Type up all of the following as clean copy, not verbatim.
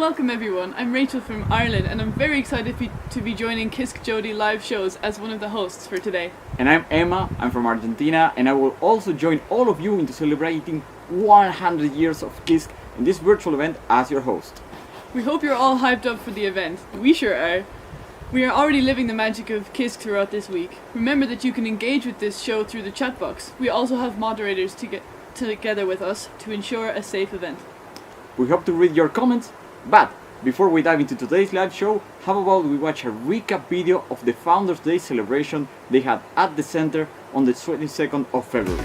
welcome everyone. I'm Rachel from Ireland and I'm very excited to be joining KISC JOTI live shows as one of the hosts for today. And I'm Emma, I'm from Argentina, and I will also join all of you into celebrating 100 years of KISC in this virtual event as your host. We hope you're all hyped up for the event. We sure are. We are already living the magic of KISC throughout this week. Remember that you can engage with this show through the chat box. We also have moderators to get together with us to ensure a safe event. We hope to read your comments, but before we dive into today's live show, how about we watch a recap video of the Founders Day celebration they had at the center on the 22nd of February.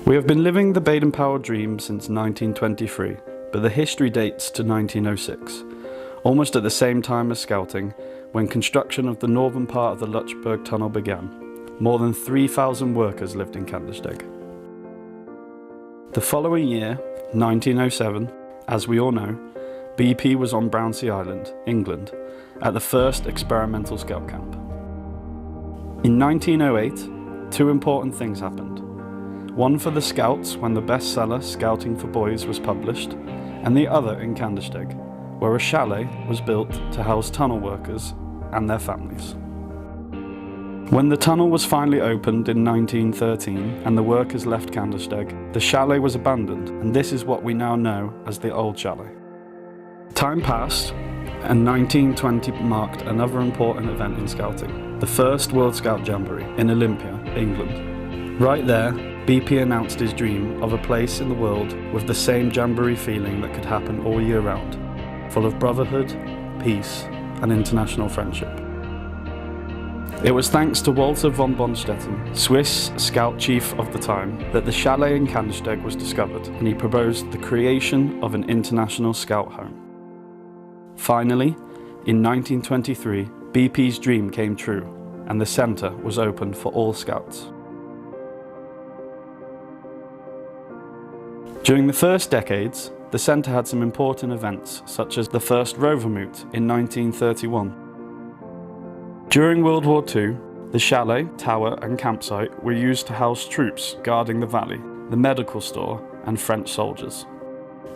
We have been living the Baden-Powell dream since 1923, but the history dates to 1906, almost at the same time as Scouting, when construction of the northern part of the Lutschberg Tunnel began. More than 3,000 workers lived in Kandersteg. The following year, 1907, as we all know, BP was on Brownsea Island, England, at the first experimental scout camp. In 1908, two important things happened. One for the Scouts when the bestseller Scouting for Boys was published, and the other in Kandersteg, where a chalet was built to house tunnel workers and their families. When the tunnel was finally opened in 1913 and the workers left Kandersteg, the chalet was abandoned, and this is what we now know as the Old Chalet. Time passed, and 1920 marked another important event in Scouting, the first World Scout Jamboree in Olympia, England. Right there, BP announced his dream of a place in the world with the same jamboree feeling that could happen all year round, full of brotherhood, peace, and international friendship. It was thanks to Walter von Bonstetten, Swiss Scout chief of the time, that the chalet in Kandersteg was discovered, and he proposed the creation of an international scout home. Finally, in 1923, BP's dream came true, and the centre was opened for all Scouts. During the first decades, the centre had some important events, such as the first Rover Moot in 1931. During World War II, the chalet, tower and campsite were used to house troops guarding the valley, the medical store and French soldiers.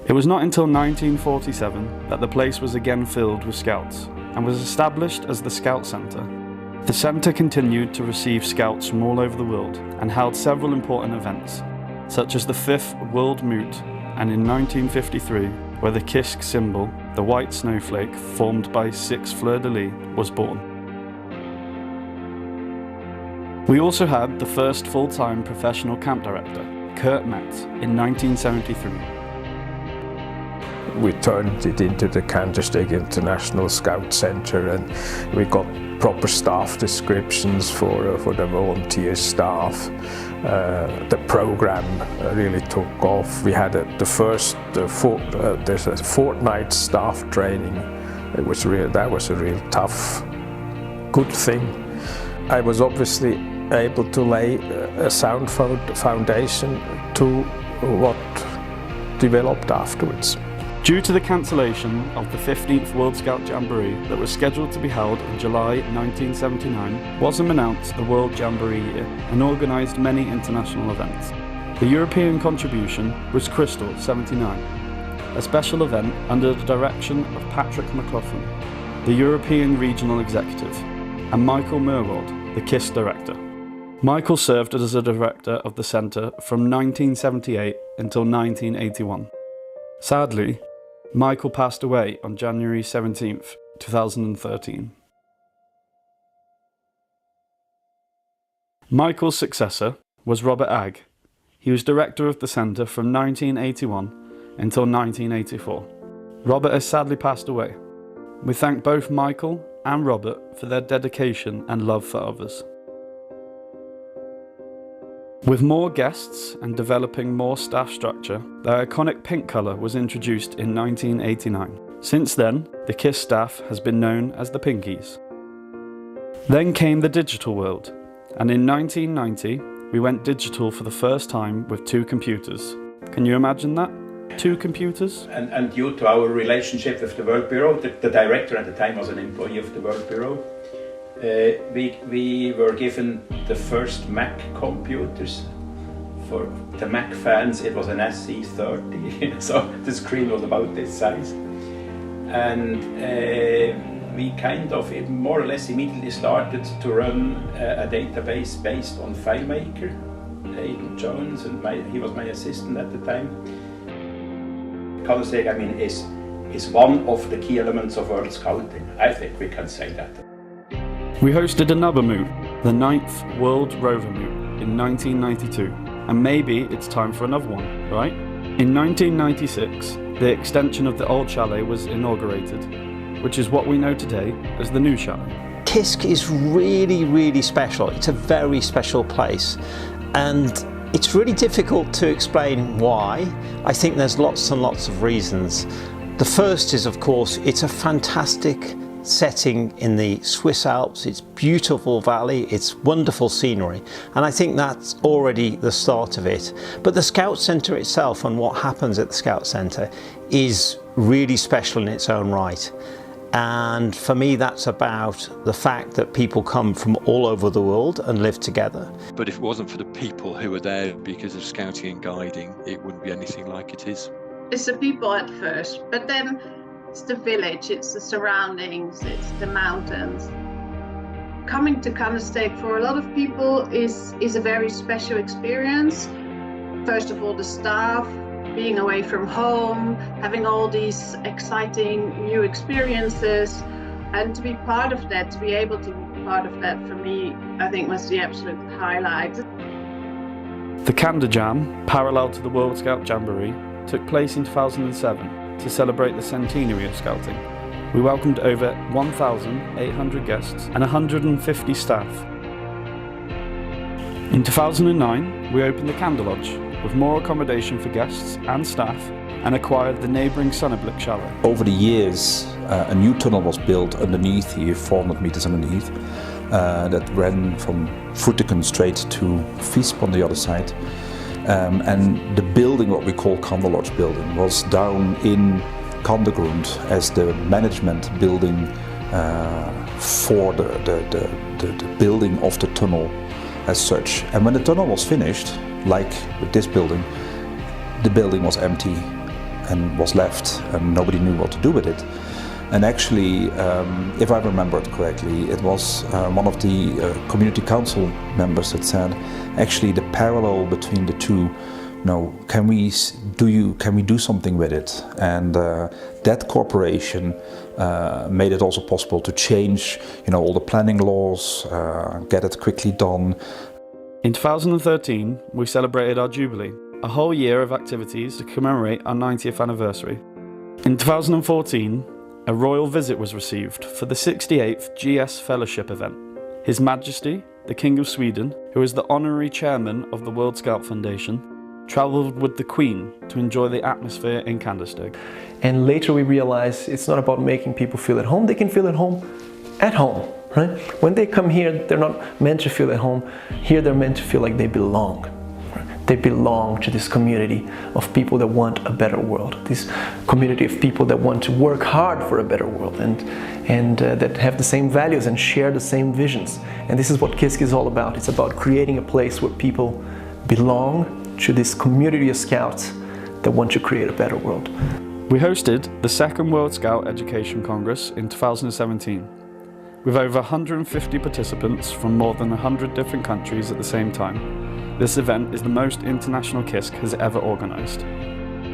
It was not until 1947 that the place was again filled with Scouts and was established as the Scout Centre. The centre continued to receive Scouts from all over the world and held several important events, such as the 5th World Moot, and in 1953, where the KISC symbol, the white snowflake formed by 6 fleurs-de-lis, was born. We also had the first full-time professional camp director, Kurt Metz, in 1973. We turned it into the Kandersteg International Scout Centre, and we got proper staff descriptions for the volunteer staff. The program really took off. We had there's a fortnight staff training. That was a real tough, good thing. I was obviously able to lay a sound foundation to what developed afterwards. Due to the cancellation of the 15th World Scout Jamboree that was scheduled to be held in July 1979, WASM announced the World Jamboree Year and organised many international events. The European contribution was Crystal 79, a special event under the direction of Patrick McLaughlin, the European Regional Executive, and Michael Merwald, the KISC Director. Michael served as a director of the centre from 1978 until 1981. Sadly, Michael passed away on January 17, 2013. Michael's successor was Robert Agg. He was director of the centre from 1981 until 1984. Robert has sadly passed away. We thank both Michael and Robert for their dedication and love for others. With more guests and developing more staff structure, the iconic pink colour was introduced in 1989. Since then, the KISC staff has been known as the Pinkies. Then came the digital world, and in 1990, we went digital for the first time with 2 computers. Can you imagine that? 2 computers? And due to our relationship with the World Bureau, the director at the time was an employee of the World Bureau, we were given the first Mac computers. For the Mac fans, it was an SC30, so the screen was about this size. And we kind of more or less immediately started to run a database based on FileMaker. Aidan Jones, and he was my assistant at the time. Kandersteg, I mean, is one of the key elements of World Scouting. I think we can say that. We hosted another moot, the 9th World Rover Moot, in 1992, and maybe it's time for another one, right? In 1996, the extension of the old chalet was inaugurated, which is what we know today as the new chalet. KISC is really, really special. It's a very special place, and it's really difficult to explain why. I think there's lots and lots of reasons. The first is, of course, it's a fantastic setting in the Swiss Alps. It's beautiful valley, it's wonderful scenery, and I think that's already the start of it. But the Scout Centre itself and what happens at the Scout Centre is really special in its own right. And for me, that's about the fact that people come from all over the world and live together. But if it wasn't for the people who were there because of scouting and guiding, it wouldn't be anything like it is. It's the people at first, but then it's the village, it's the surroundings, it's the mountains. Coming to Kandersteg for a lot of people is a very special experience. First of all, the staff, being away from home, having all these exciting new experiences, and to be part of that, to be able to be part of that, for me, I think was the absolute highlight. The Kander Jam, parallel to the World Scout Jamboree, took place in 2007 to celebrate the centenary of Scouting. We welcomed over 1,800 guests and 150 staff. In 2009, we opened the Kander Lodge, with more accommodation for guests and staff, and acquired the neighbouring Sonneblik Chalet. Over the years, a new tunnel was built underneath here, 400 meters underneath, that ran from Frutiken straight to Visp on the other side. And the building, what we call Kander Lodge building, was down in Kandergrund as the management building for the building of the tunnel as such. And when the tunnel was finished, like with this building, the building was empty and was left and nobody knew what to do with it. And actually, if I remember it correctly, it was one of the community council members that said, actually the parallel between the two, can we do something with it? And that cooperation made it also possible to change, all the planning laws, get it quickly done. In 2013, we celebrated our Jubilee, a whole year of activities to commemorate our 90th anniversary. In 2014, a royal visit was received for the 68th GS Fellowship event. His Majesty, the King of Sweden, who is the honorary chairman of the World Scout Foundation, travelled with the Queen to enjoy the atmosphere in Kandersteg. And later we realized it's not about making people feel at home, they can feel at home, right? When they come here, they're not meant to feel at home. Here they're meant to feel like they belong. They belong to this community of people that want a better world, this community of people that want to work hard for a better world and that have the same values and share the same visions. And this is what KISC is all about. It's about creating a place where people belong to this community of scouts that want to create a better world. We hosted the second World Scout Education Congress in 2017, with over 150 participants from more than 100 different countries at the same time. This event is the most international KISC has ever organised.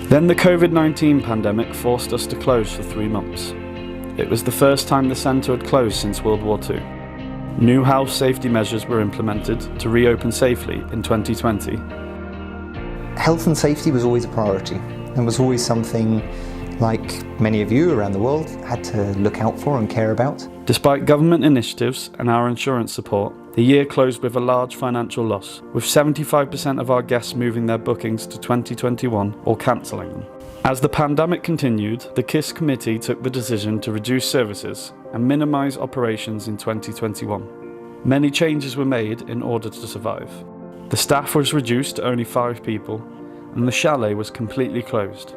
Then the COVID-19 pandemic forced us to close for 3 months. It was the first time the centre had closed since World War II. New health safety measures were implemented to reopen safely in 2020. Health and safety was always a priority and was always something, like many of you around the world, had to look out for and care about. Despite government initiatives and our insurance support, the year closed with a large financial loss, with 75% of our guests moving their bookings to 2021 or cancelling them. As the pandemic continued, the KISC committee took the decision to reduce services and minimise operations in 2021. Many changes were made in order to survive. The staff was reduced to only 5 people, and the chalet was completely closed.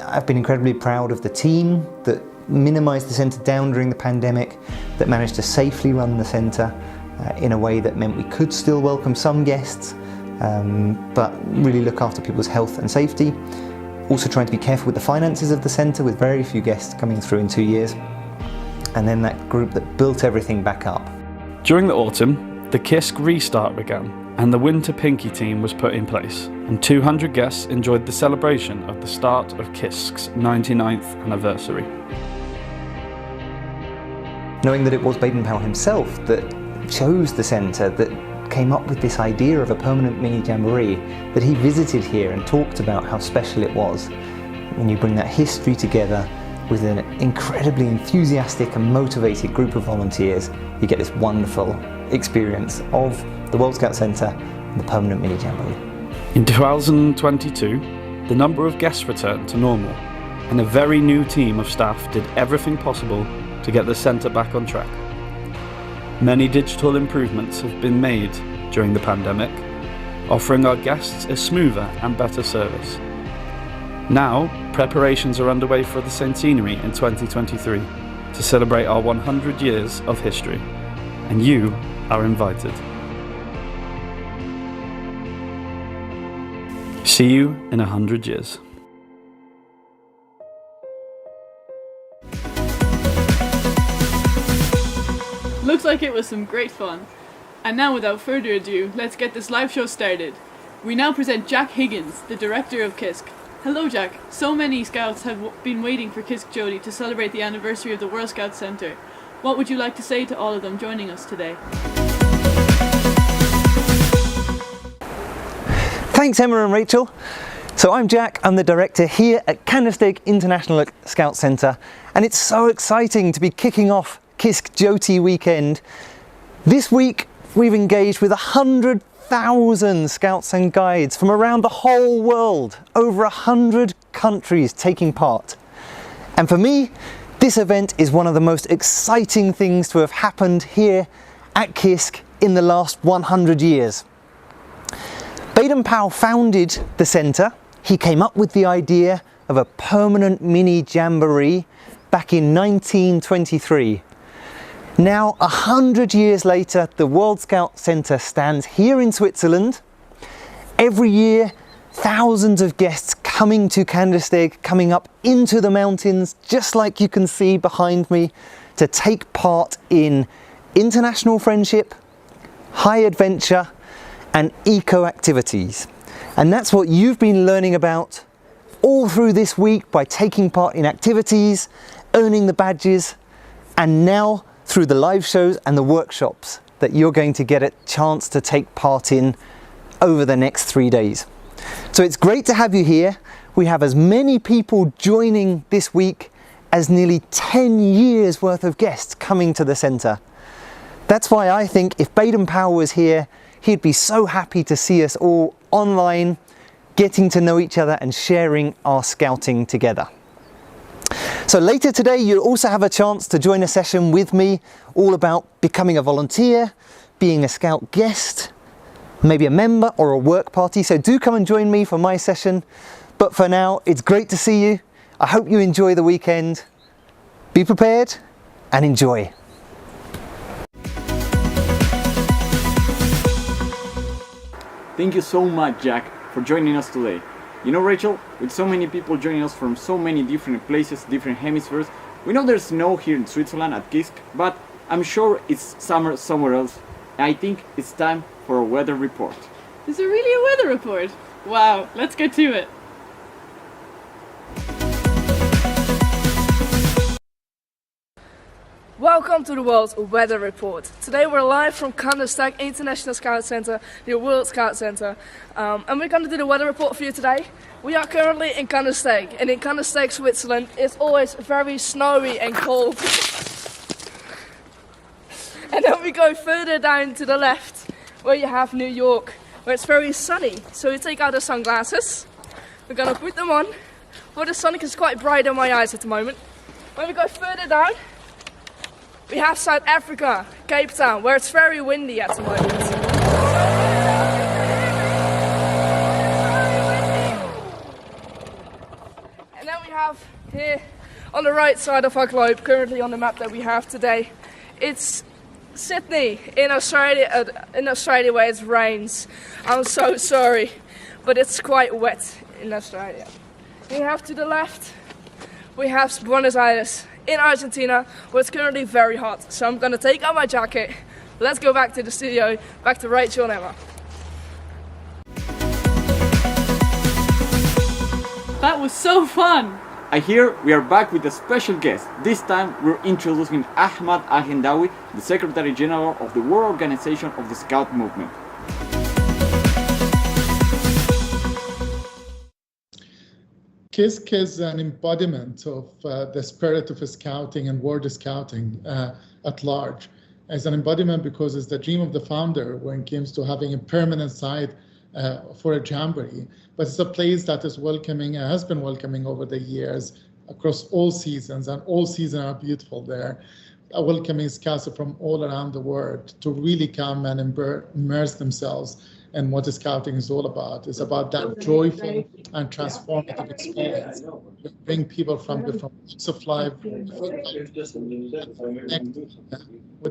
I've been incredibly proud of the team that minimised the centre down during the pandemic, that managed to safely run the centre in a way that meant we could still welcome some guests, but really look after people's health and safety. Also trying to be careful with the finances of the centre, with very few guests coming through in 2 years. And then that group that built everything back up. During the autumn, the KISC restart began, and the Winter Pinky team was put in place, and 200 guests enjoyed the celebration of the start of KISC's 99th anniversary. Knowing that it was Baden-Powell himself that chose the centre, that came up with this idea of a permanent mini jamboree, that he visited here and talked about how special it was. When you bring that history together with an incredibly enthusiastic and motivated group of volunteers, you get this wonderful experience of the World Scout Centre and the permanent mini jamboree. In 2022, the number of guests returned to normal, and a very new team of staff did everything possible to get the centre back on track. Many digital improvements have been made during the pandemic, offering our guests a smoother and better service. Now, preparations are underway for the centenary in 2023 to celebrate our 100 years of history, and you are invited. See you in 100 years. Looks like it was some great fun. And now without further ado, let's get this live show started. We now present Jack Higgins, the director of KISC. Hello Jack, so many Scouts have been waiting for KISC JOTI to celebrate the anniversary of the World Scout Centre. What would you like to say to all of them joining us today? Thanks Emma and Rachel. So I'm Jack, I'm the director here at Kandersteg International Scout Centre, and it's so exciting to be kicking off KISC JOTI weekend. This week we've engaged with 100,000 scouts and guides from around the whole world, over 100 countries taking part. And for me, this event is one of the most exciting things to have happened here at KISC in the last 100 years. Baden-Powell founded the centre. He came up with the idea of a permanent mini jamboree back in 1923. Now, 100 years later, the World Scout Centre stands here in Switzerland. Every year, thousands of guests coming to Kandersteg, coming up into the mountains, just like you can see behind me, to take part in international friendship, high adventure, and eco activities. And that's what you've been learning about all through this week by taking part in activities, earning the badges, and now through the live shows and the workshops that you're going to get a chance to take part in over the next 3 days. So it's great to have you here. We have as many people joining this week as nearly 10 years worth of guests coming to the centre. That's why I think if Baden-Powell was here, he'd be so happy to see us all online, getting to know each other and sharing our scouting together. So later today you'll also have a chance to join a session with me all about becoming a volunteer, being a scout guest, maybe a member or a work party. So do come and join me for my session. But for now, it's great to see you. I hope you enjoy the weekend. Be prepared and enjoy. Thank you so much, Jack, for joining us today. You know, Rachel, with so many people joining us from so many different places, different hemispheres, we know there's snow here in Switzerland at KISC, but I'm sure it's summer somewhere else. And I think it's time for a weather report. Is there really a weather report? Wow, let's get to it. Welcome to the World's Weather Report. Today we're live from Kandersteg International Scout Centre, the World Scout Centre, and we're going to do the weather report for you today. We are currently in Kandersteg, and in Kandersteg, Switzerland, it's always very snowy and cold. And then we go further down to the left, where you have New York, where it's very sunny. So you take out the sunglasses, we're going to put them on, for the sun is quite bright in my eyes at the moment. When we go further down, we have South Africa, Cape Town, where it's very windy at the moment. And then we have here on the right side of our globe, currently on the map that we have today, it's Sydney in Australia where it rains. I'm so sorry, but it's quite wet in Australia. We have to the left, we have Buenos Aires in Argentina, where it's currently very hot. So I'm gonna take out my jacket. Let's go back to the studio, back to Rachel and Emma. That was so fun! I hear we are back with a special guest. This time we're introducing Ahmad Al-Hendawi, the Secretary General of the World Organization of the Scout Movement. KISC is an embodiment of the spirit of Scouting and World Scouting at large. As an embodiment because it's the dream of the founder when it comes to having a permanent site for a jamboree, but it's a place that is welcoming and has been welcoming over the years across all seasons, and all seasons are beautiful there, welcoming scouts from all around the world to really come and immerse themselves in what Scouting is all about. It's about that joyful and transformative experience. You bring people from different walks of life with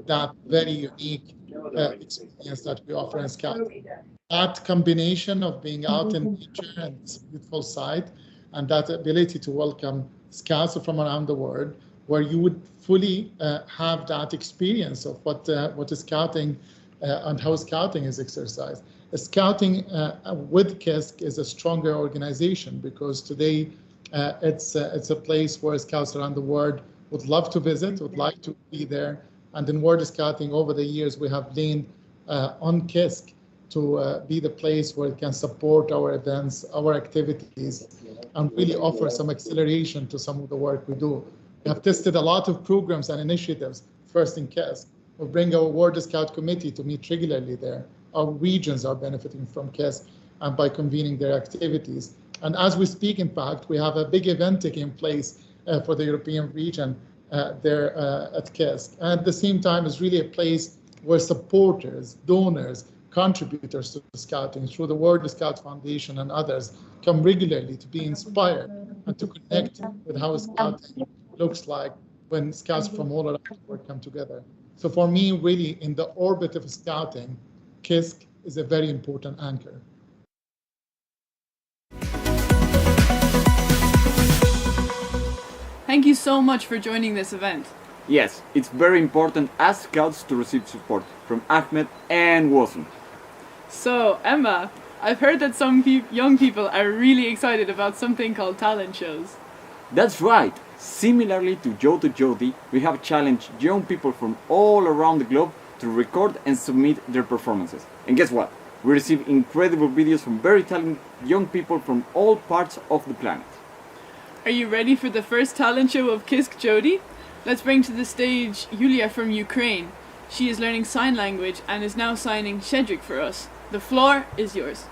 that very unique experience that we offer in Scouting. That combination of being out in nature and this beautiful site, and that ability to welcome scouts from around the world, where you would fully have that experience of what is Scouting and how Scouting is exercised. Scouting with KISC is a stronger organization because today it's a place where scouts around the world would love to visit, would like to be there. And in World Scouting over the years, we have leaned on KISC to be the place where it can support our events, our activities, and really offer some acceleration to some of the work we do. We have tested a lot of programs and initiatives, first in KISC. We bring our World Scout Committee to meet regularly there. Our regions are benefiting from KISC and by convening their activities. And as we speak, in fact, we have a big event taking place for the European region there at KISC. And at the same time, it's really a place where supporters, donors, contributors to Scouting through the World Scout Foundation and others come regularly to be inspired and to connect with how Scouting looks like when scouts from all around the world come together. So for me, really, in the orbit of Scouting, KISC is a very important anchor. Thank you so much for joining this event. Yes, it's very important as scouts to receive support from Ahmed and Wasm. So, Emma, I've heard that some young people are really excited about something called talent shows. That's right. Similarly to KISC JOTI, we have challenged young people from all around the globe to record and submit their performances. And guess what? We receive incredible videos from very talented young people from all parts of the planet. Are you ready for the first talent show of KISC JOTI? Let's bring to the stage Yulia from Ukraine. She is learning sign language and is now signing Shedrick for us. The floor is yours.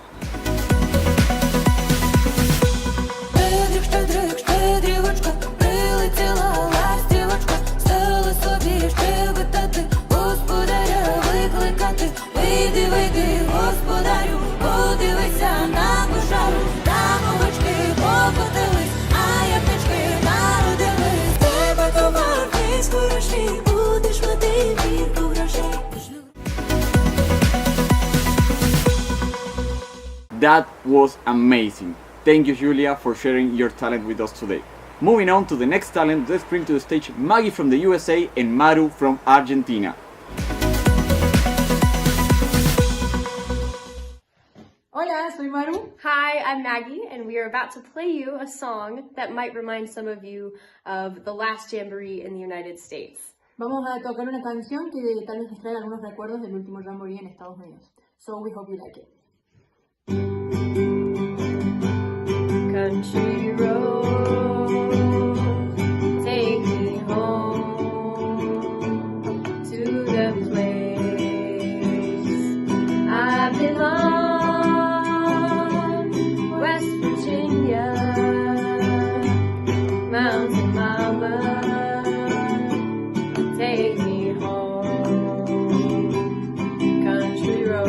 That was amazing. Thank you, Julia, for sharing your talent with us today. Moving on to the next talent, let's bring to the stage Maggie from the USA and Maru from Argentina. Hola, soy Maru. Hi, I'm Maggie, and we are about to play you a song that might remind some of you of the last jamboree in the United States. Vamos a tocar una canción que tal vez nos traiga algunos recuerdos del último jamboree en Estados Unidos. So we hope you like it. Country road, take me home to the place I belong, West Virginia, Mountain Mama, take me home, country road.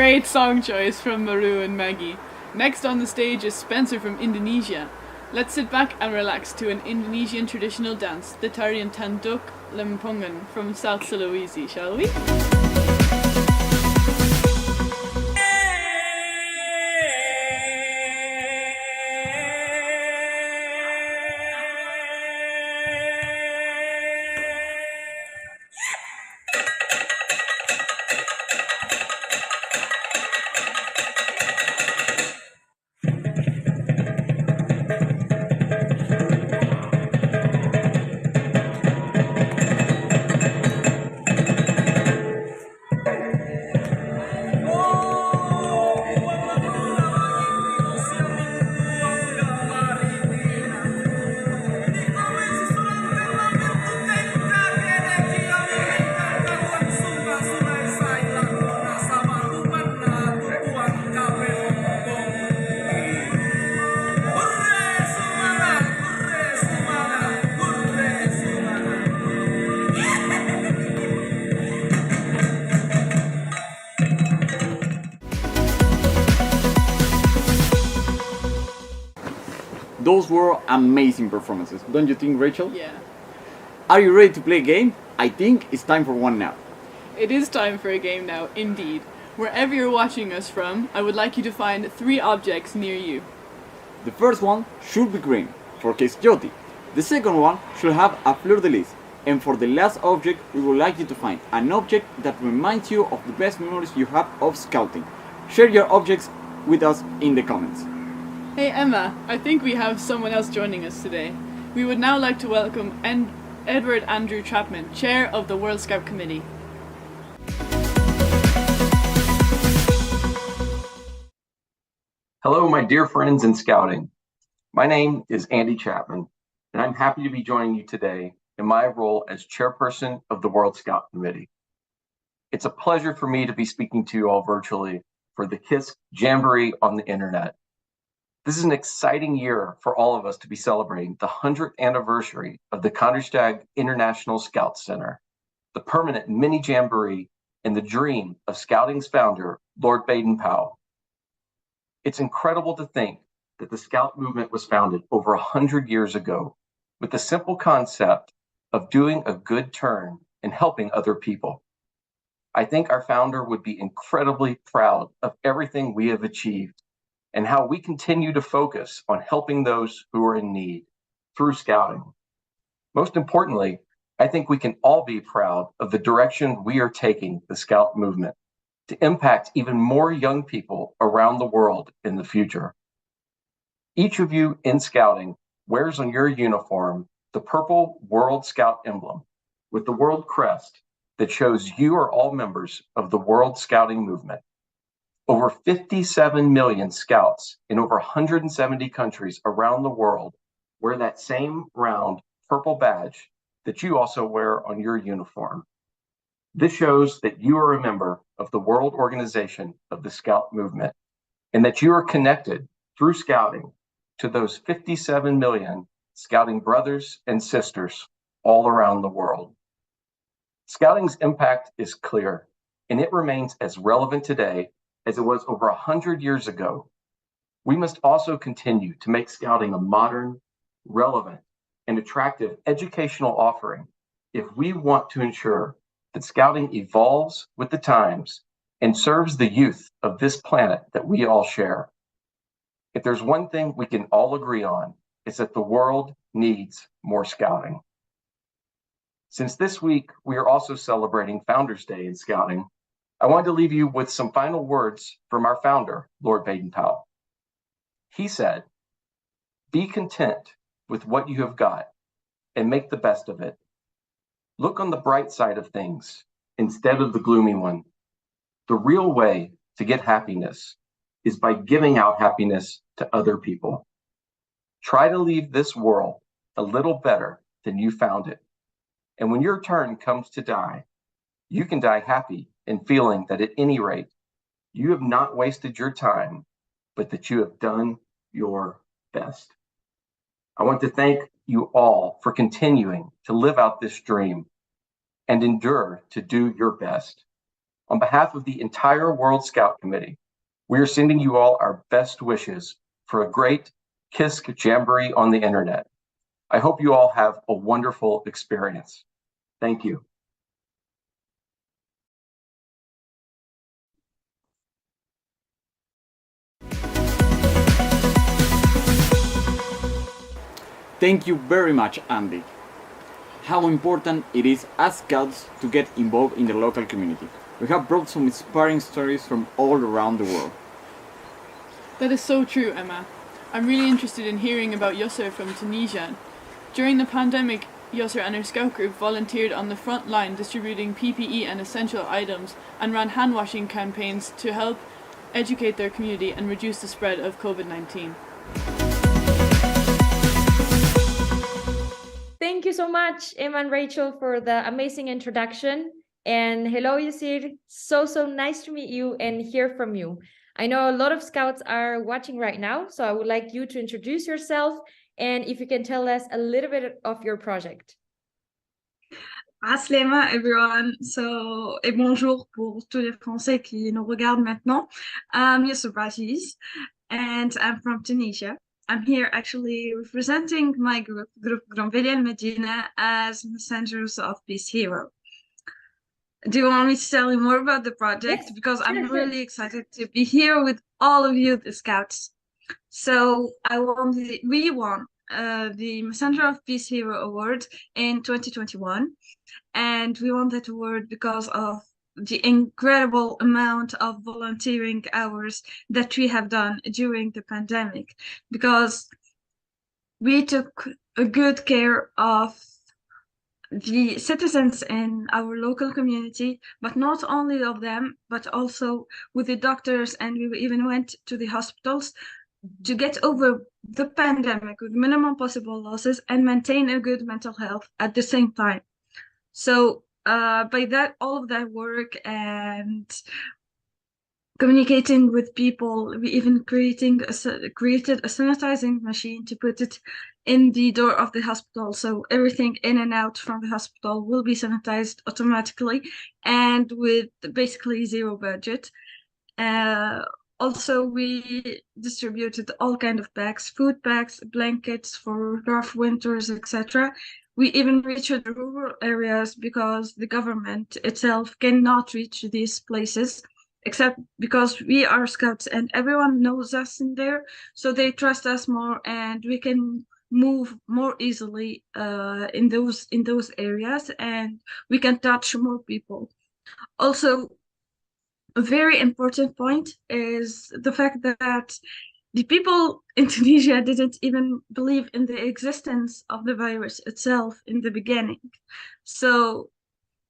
Great song choice from Maru and Maggie. Next on the stage is Spencer from Indonesia. Let's sit back and relax to an Indonesian traditional dance, the Tarian Tanduk Lempongan from South Sulawesi, shall we? Those were amazing performances, don't you think, Rachel? Yeah. Are you ready to play a game? I think it's time for one now. It is time for a game now, indeed. Wherever you're watching us from, I would like you to find 3 objects near you. The first one should be green, for KISC JOTI. The second one should have a fleur-de-lis. And for the last object, we would like you to find an object that reminds you of the best memories you have of scouting. Share your objects with us in the comments. Hey Emma, I think we have someone else joining us today. We would now like to welcome Edward Andrew Chapman, Chair of the World Scout Committee. Hello, my dear friends in Scouting. My name is Andy Chapman, and I'm happy to be joining you today in my role as Chairperson of the World Scout Committee. It's a pleasure for me to be speaking to you all virtually for the KISC Jamboree on the internet. This is an exciting year for all of us to be celebrating the 100th anniversary of the Kandersteg International Scout Center, the permanent mini jamboree and the dream of Scouting's founder, Lord Baden-Powell. It's incredible to think that the Scout movement was founded over 100 years ago with the simple concept of doing a good turn and helping other people. I think our founder would be incredibly proud of everything we have achieved and how we continue to focus on helping those who are in need through Scouting. Most importantly, I think we can all be proud of the direction we are taking the Scout movement to impact even more young people around the world in the future. Each of you in Scouting wears on your uniform the purple World Scout emblem with the world crest that shows you are all members of the World Scouting movement. Over 57 million Scouts in over 170 countries around the world wear that same round purple badge that you also wear on your uniform. This shows that you are a member of the World Organization of the Scout Movement and that you are connected through Scouting to those 57 million Scouting brothers and sisters all around the world. Scouting's impact is clear, and it remains as relevant today as it was over 100 years ago. We must also continue to make Scouting a modern, relevant, and attractive educational offering if we want to ensure that Scouting evolves with the times and serves the youth of this planet that we all share. If there's one thing we can all agree on, it's that the world needs more Scouting. Since this week, we are also celebrating Founders Day in Scouting, I wanted to leave you with some final words from our founder, Lord Baden-Powell. He said, "Be content with what you have got and make the best of it. Look on the bright side of things instead of the gloomy one. The real way to get happiness is by giving out happiness to other people. Try to leave this world a little better than you found it. And when your turn comes to die, you can die happy and feeling that at any rate, you have not wasted your time, but that you have done your best." I want to thank you all for continuing to live out this dream and endure to do your best. on behalf of the entire World Scout Committee, we are sending you all our best wishes for a great KISC Jamboree on the internet. I hope you all have a wonderful experience. Thank you. Thank you very much, Andy. How important it is as Scouts to get involved in the local community. We have brought some inspiring stories from all around the world. That is so true, Emma. I'm really interested in hearing about Yusser from Tunisia. During the pandemic, Yusser and her scout group volunteered on the front line distributing PPE and essential items and ran hand washing campaigns to help educate their community and reduce the spread of COVID-19. Thank you so much, Emma and Rachel, for the amazing introduction. And hello, Yusir. So nice to meet you and hear from you. I know a lot of Scouts are watching right now, so I would like you to introduce yourself and if you can tell us a little bit of your project. Aslema, everyone. So, et bonjour pour tous les Français qui nous regardent maintenant. I'm Yusuf Aziz, and I'm from Tunisia. I'm here actually representing my group Granville El Medina, as Messengers of Peace Hero. Do you want me to tell you more about the project? Yes, because I'm really excited to be here with all of you, the Scouts. So we won the Messenger of Peace Hero Award in 2021, and we won that award because of the incredible amount of volunteering hours that we have done during the pandemic, because we took a good care of the citizens in our local community, but not only of them, but also with the doctors, and we even went to the hospitals to get over the pandemic with minimum possible losses and maintain a good mental health at the same time. So by that, all of that work and communicating with people, we even created a sanitizing machine to put it in the door of the hospital, so everything in and out from the hospital will be sanitized automatically and with basically zero budget. Also, we distributed all kinds of bags, food bags, blankets for rough winters, etc. We even reached the rural areas because the government itself cannot reach these places, except because we are Scouts and everyone knows us in there, so they trust us more and we can move more easily in those areas, and we can touch more people. Also, a very important point is the fact that the people in Tunisia didn't even believe in the existence of the virus itself in the beginning. So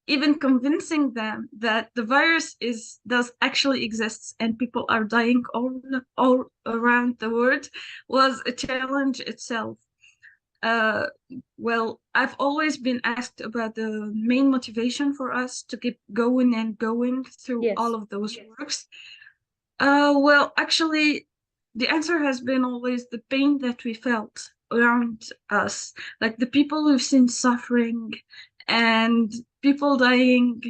even convincing them that the virus does actually exists and people are dying all around the world was a challenge itself. Well, I've always been asked about the main motivation for us to keep going and going through all of those works. Well, actually, the answer has been always the pain that we felt around us, like the people we've seen suffering and people dying,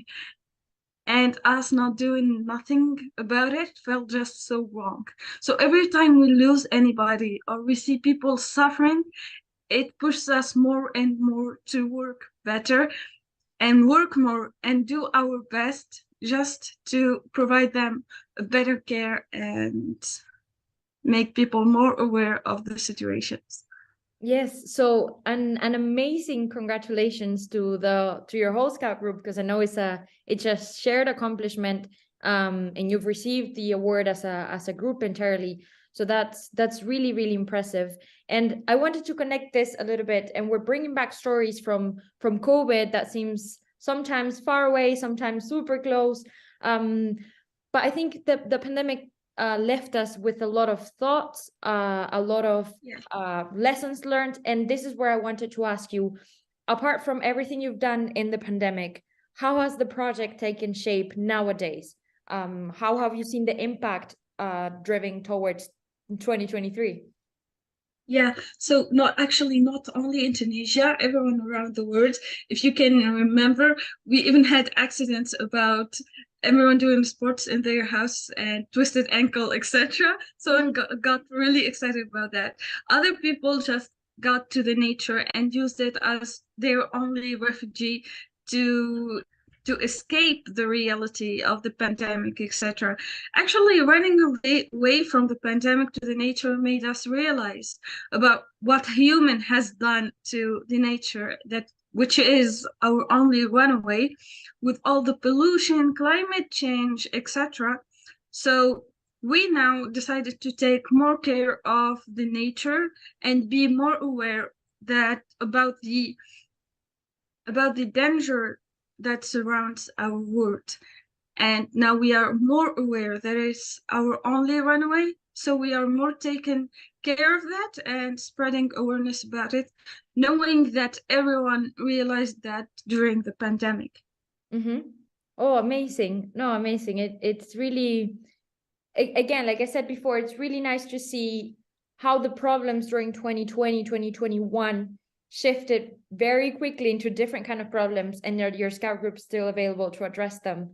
and us not doing nothing about it felt just so wrong. So every time we lose anybody or we see people suffering, it pushes us more and more to work better and work more and do our best just to provide them a better care and make people more aware of the situations. Yes, so an amazing congratulations to your whole Scout group, because I know it's a shared accomplishment, and you've received the award as a group entirely. So that's really, really impressive. And I wanted to connect this a little bit, and we're bringing back stories from COVID that seems sometimes far away, sometimes super close. But I think the pandemic left us with a lot of thoughts, a lot of lessons learned. And this is where I wanted to ask you, apart from everything you've done in the pandemic, how has the project taken shape nowadays? How have you seen the impact driven towards 2023? Yeah, so not only in Tunisia, everyone around the world. If you can remember, we even had accidents about everyone doing sports in their house and twisted ankle, etc. So I got really excited about that. Other people just got to the nature and used it as their only refuge to escape the reality of the pandemic, etc. Actually, running away from the pandemic to the nature made us realize about what human has done to the nature, which is our only runaway, with all the pollution, climate change, etc. So we now decided to take more care of the nature and be more aware about the danger that surrounds our world. And now we are more aware that it's our only runaway, so we are more taking care of that and spreading awareness about it, knowing that everyone realized that during the pandemic. Oh, amazing. No, amazing. It's really, again, like I said before, it's really nice to see how the problems during 2020, 2021 shifted very quickly into different kind of problems, and your scout group's still available to address them.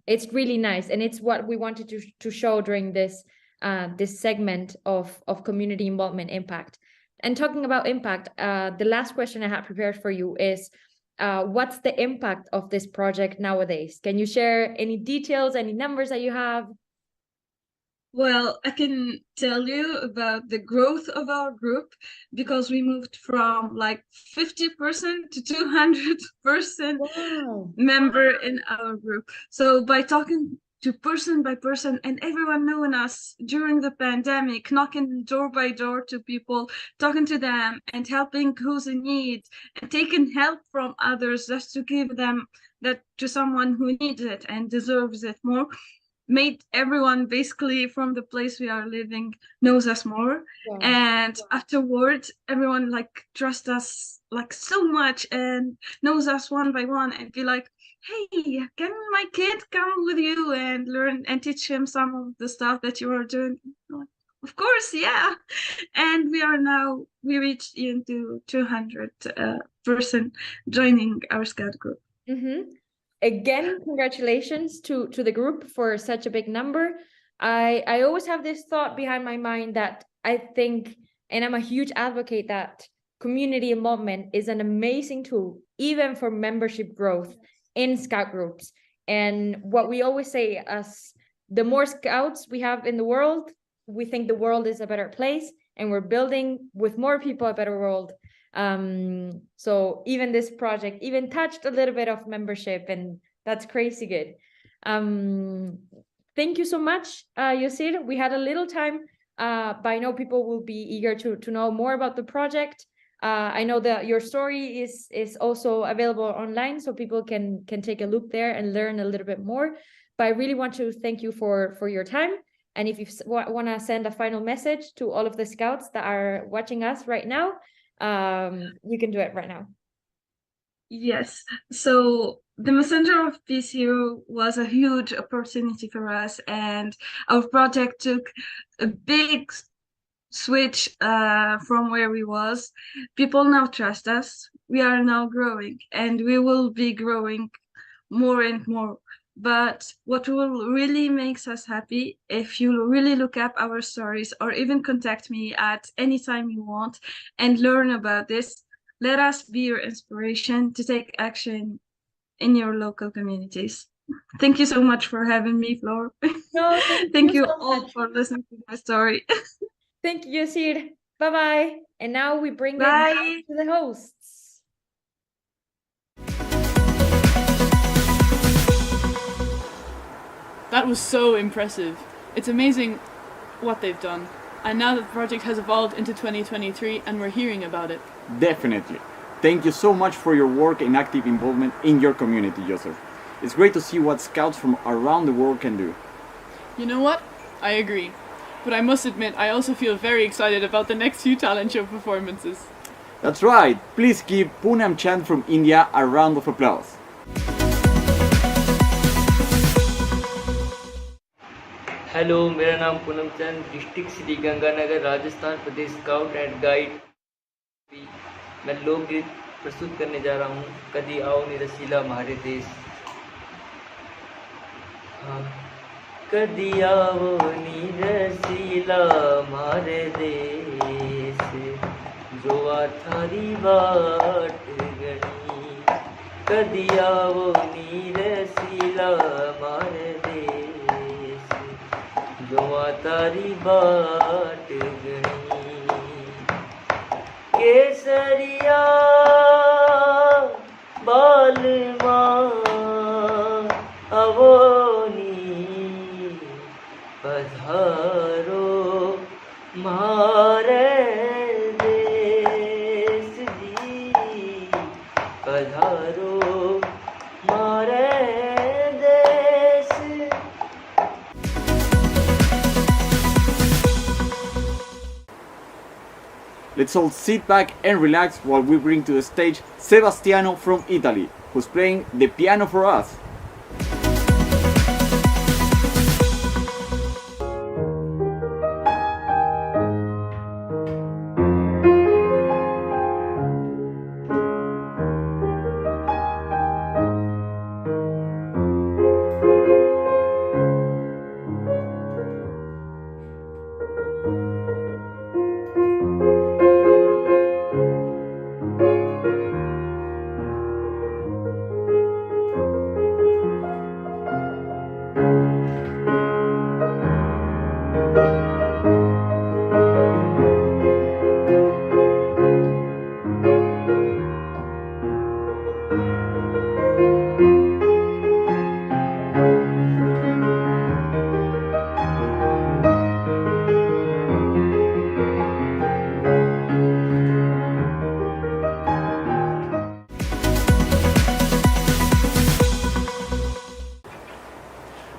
It's really nice, and it's what we wanted to show during this segment of community involvement impact. And talking about impact, the last question I had prepared for you is, what's the impact of this project nowadays? Can you share any details, any numbers that you have? Well, I can tell you about the growth of our group, because we moved from like 50% to 200% member in our group. So by talking to person by person, and everyone knowing us during the pandemic, knocking door by door to people, talking to them and helping who's in need, and taking help from others just to give them that to someone who needs it and deserves it more, made everyone basically from the place we are living knows us more. And afterwards, everyone like trusts us like so much and knows us one by one and be like, hey, can my kid come with you and learn and teach him some of the stuff that you are doing? Of course, yeah. And we reached into 200 person joining our scout group. Again, congratulations to the group for such a big number. I always have this thought behind my mind that I think, and I'm a huge advocate, that community involvement is an amazing tool, even for membership growth in scout groups. And what we always say, as the more scouts we have in the world, we think the world is a better place, and we're building with more people a better world. So even this project even touched a little bit of membership, and that's crazy good. Thank you so much, Yosir. We had a little time, but I know people will be eager to know more about the project. I know that your story is also available online, so people can take a look there and learn a little bit more. But I really want to thank you for your time. And if you want to send a final message to all of the scouts that are watching us right now, you can do it right now. Yes, so the Messenger of Peace Hero was a huge opportunity for us, and our project took a big switch from where we was. People now trust us. We are now growing, and we will be growing more and more. But what will really makes us happy, if you really look up our stories or even contact me at any time you want and learn about this, let us be your inspiration to take action in your local communities. Thank you so much for having me, Flor. No, thank you so all for listening to my story. Thank you, Yosir. Bye-bye. And now we bring it back to the hosts. That was so impressive. It's amazing what they've done. And now that the project has evolved into 2023 and we're hearing about it. Definitely. Thank you so much for your work and active involvement in your community, Joseph. It's great to see what scouts from around the world can do. You know what? I agree. But I must admit, I also feel very excited about the next few talent show performances. That's right. Please give Poonam Chand from India a round of applause. Hello, मेरा नाम Poonam Chand, district Sri Ganganagar, Rajasthan प्रदेश scout and guide. मैं लोकगीत प्रस्तुत करने जा रहा हूँ, कदी आओ नि रसीला म्हारे देश। कदी आवो नी रसीला मारे देश जो थारी बाट गणी कदी आवो नी रसीला मारे देश जो तारी बाट गणी केसरिया बालमा अवोनी पधारो मारे देश जी पधारो मारे देश. Let's all sit back and relax while we bring to the stage Sebastiano from Italy, who's playing the piano for us.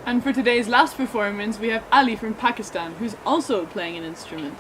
And for today's last performance, we have Ali from Pakistan, who's also playing an instrument.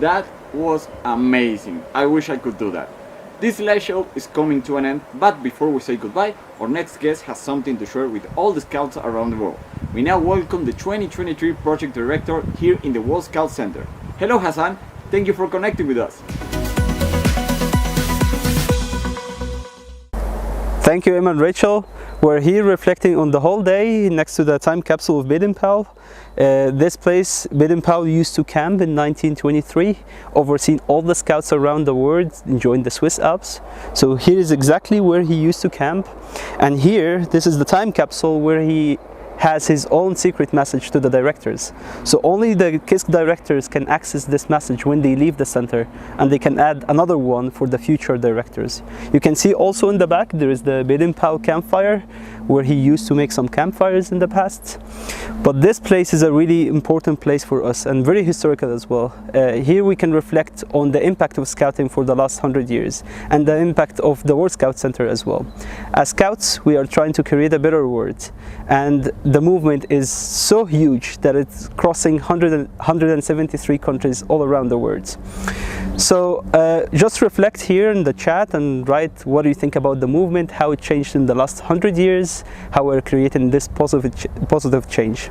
That was amazing. I wish I could do that. This live show is coming to an end, but before we say goodbye, our next guest has something to share with all the scouts around the world. We now welcome the 2023 project director here in the World Scout Center. Hello Hassan, thank you for connecting with us. Thank you, Emma and Rachel. We're here reflecting on the whole day next to the time capsule of Baden-Powell. This place, Baden-Powell, used to camp in 1923, overseeing all the scouts around the world, enjoying the Swiss Alps. So here is exactly where he used to camp. And here, this is the time capsule where he has his own secret message to the directors. So only the KISC directors can access this message when they leave the center, and they can add another one for the future directors. You can see also in the back there is the Baden-Powell campfire, where he used to make some campfires in the past. But this place is a really important place for us and very historical as well. Here we can reflect on the impact of scouting for the last 100 years and the impact of the World Scout Center as well. As scouts, we are trying to create a better world, and the movement is so huge that it's crossing 173 countries all around the world. So just reflect here in the chat and write what do you think about the movement, how it changed in the last 100 years, how we're creating this positive change.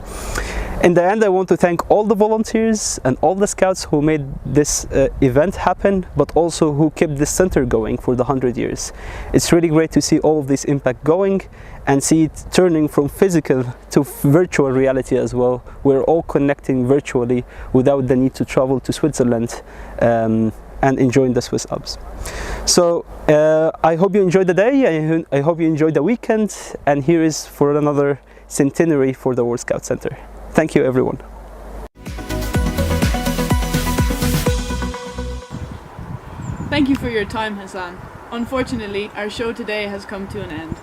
In the end, I want to thank all the volunteers and all the scouts who made this event happen, but also who kept this center going for the 100 years. It's really great to see all of this impact going and see it turning from physical to virtual reality as well. We're all connecting virtually without the need to travel to Switzerland and enjoying the Swiss Alps. So I hope you enjoyed the day, I hope you enjoyed the weekend, and here is for another centenary for the World Scout Center. Thank you everyone. Thank you for your time, Hassan. Unfortunately, our show today has come to an end.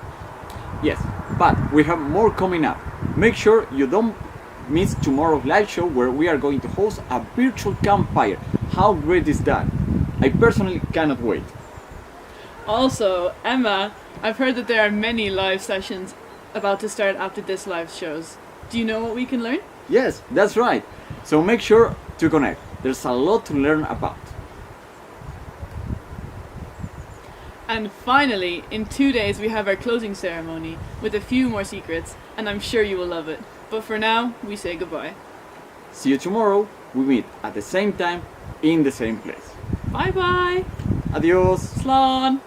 Yes, but we have more coming up. Make sure you don't miss tomorrow's live show where we are going to host a virtual campfire. How great is that? I personally cannot wait. Also, Emma, I've heard that there are many live sessions about to start after this live shows. Do you know what we can learn? Yes, that's right. So make sure to connect. There's a lot to learn about. And finally, in 2 days we have our closing ceremony with a few more secrets, and I'm sure you will love it. But for now, we say goodbye. See you tomorrow. We meet at the same time in the same place. Bye bye. Adios. Slán.